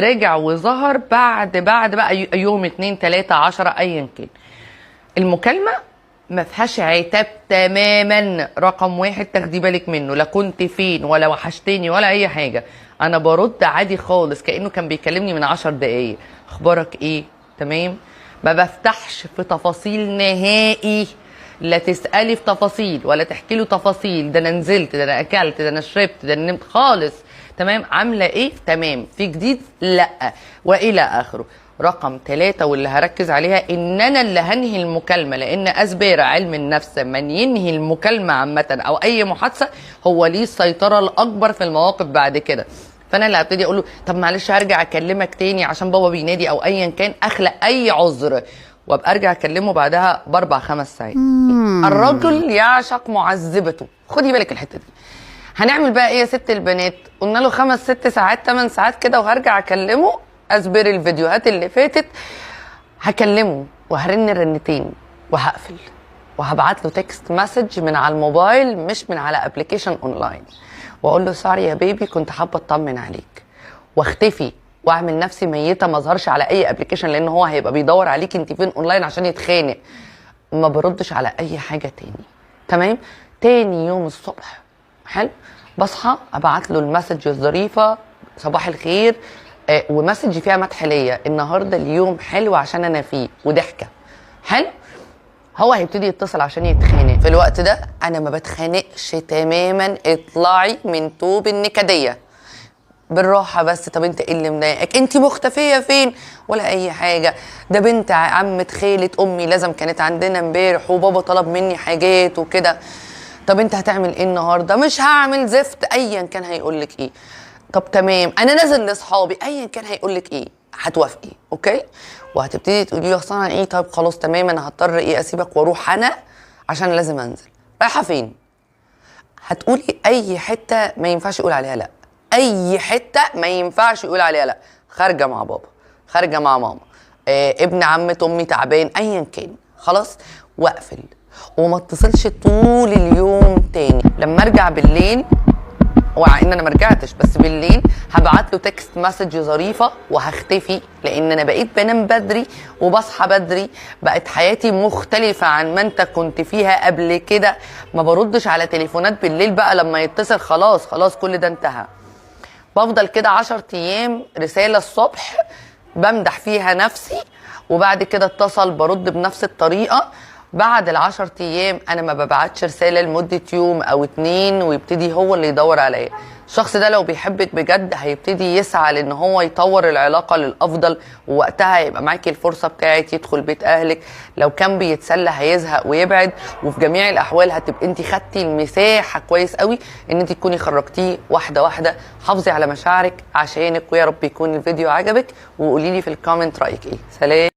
رجع وظهر بعد بقى يوم 2 3 10 ايا كان. المكالمه ما فيهاش عتاب تماما. رقم واحد تاخدي بالك منه، لا كنت فين ولا وحشتني ولا اي حاجه. انا برد عادي خالص كانه كان بيكلمني من 10 دقايق. اخبارك ايه؟ تمام. ما بفتحش في تفاصيل نهائي. لا تسالي في تفاصيل ولا تحكي له تفاصيل، ده انا نزلت، ده انا اكلت، ده انا شربت، ده انا نمت خالص. تمام. عامله ايه؟ تمام. في جديد؟ لا. والى اخره. رقم 3 واللي هركز عليها ان انا اللي هنهي المكالمه، لان اسباب علم النفس من ينهي المكالمه عامه او اي محادثه هو ليه السيطره الاكبر في المواقف بعد كده. فانا اللي هبتدي اقول له طب معلش هرجع اكلمك تاني عشان بابا بينادي او ايا كان، اخلق اي عذر وابقى ارجع اكلمه بعدها ب4 5 ساعات. الرجل يعشق معذبته. خدي بالك الحته دي. هنعمل بقى ايه يا ست البنات؟ قلنا له 5 6 ساعات 8 ساعات كده وهرجع اكلمه. اصبر الفيديوهات اللي فاتت هكلمه وهرن رنتين وهقفل وهبعت له تكست مسج من على الموبايل مش من على ابلكيشن اونلاين، واقول له سوري يا بيبي كنت حابه اطمن عليك، واختفي واعمل نفسي ميته ما اظهرش على اي ابلكيشن، لان هو هيبقى بيدور عليك انت فين اونلاين عشان يتخانق. ما بردش على اي حاجه تاني. تمام. تاني يوم الصبح حلو بصحى ابعت له المسج الظريفه صباح الخير، ومسج فيها مدح ليا، النهارده اليوم حلو عشان انا فيه، وضحكه. حلو. هو هيبتدي يتصل عشان يتخانق. في الوقت ده انا ما بتخانقش تماما. اطلعي من طوب النكديه بالراحه بس. طب انت ايه اللي مضايقك؟ انت مختفيه فين؟ ولا اي حاجه. ده بنت عمه خاله امي لازم كانت عندنا امبارح وبابا طلب مني حاجات وكده. طب انت هتعمل ايه النهارده؟ مش هعمل زفت. ايا كان هيقول لك ايه. طب تمام انا نازل لاصحابي. ايا كان هيقول لك ايه هتوافقي. اوكي. وهتبتدي تقولي له اصل انا ايه، طب خلاص تمام انا هضطر ايه اسيبك واروح انا عشان لازم انزل. رايحه فين؟ هتقولي اي حته ما ينفعش يقول عليها لا. اي حته ما ينفعش يقول عليها لا. خارجه مع بابا، خارجه مع ماما، ابن عمه امي تعبان، ايا كان. خلاص. واقفل وما اتصلش طول اليوم تاني. لما ارجع بالليل، ومع ان انا ما رجعتش بس بالليل هبعت له تكست مسج ظريفه وهختفي، لان انا بقيت بنام بدري وبصحى بدري. بقت حياتي مختلفه عن ما انت كنت فيها قبل كده. ما بردش على تليفونات بالليل بقى لما يتصل. خلاص كل ده انتهى. بفضل كده 10 ايام رساله الصبح بمدح فيها نفسي، وبعد كده اتصل برد بنفس الطريقه. بعد ال10 ايام انا ما ببعتش رساله لمده يوم او 2 ويبتدي هو اللي يدور عليا. الشخص ده لو بيحبك بجد هيبتدي يسعى لان هو يطور العلاقه للافضل، ووقتها هيبقى معاكي الفرصه بتاعت يدخل بيت اهلك. لو كان بيتسلى هيزهق ويبعد، وفي جميع الاحوال هتبقى انت خدتي المساحه كويس قوي ان انت تكوني خرجتيه واحده واحده. حافظي على مشاعرك عشانك، ويا رب يكون الفيديو عجبك، وقولي لي في الكومنت رايك ايه. سلام.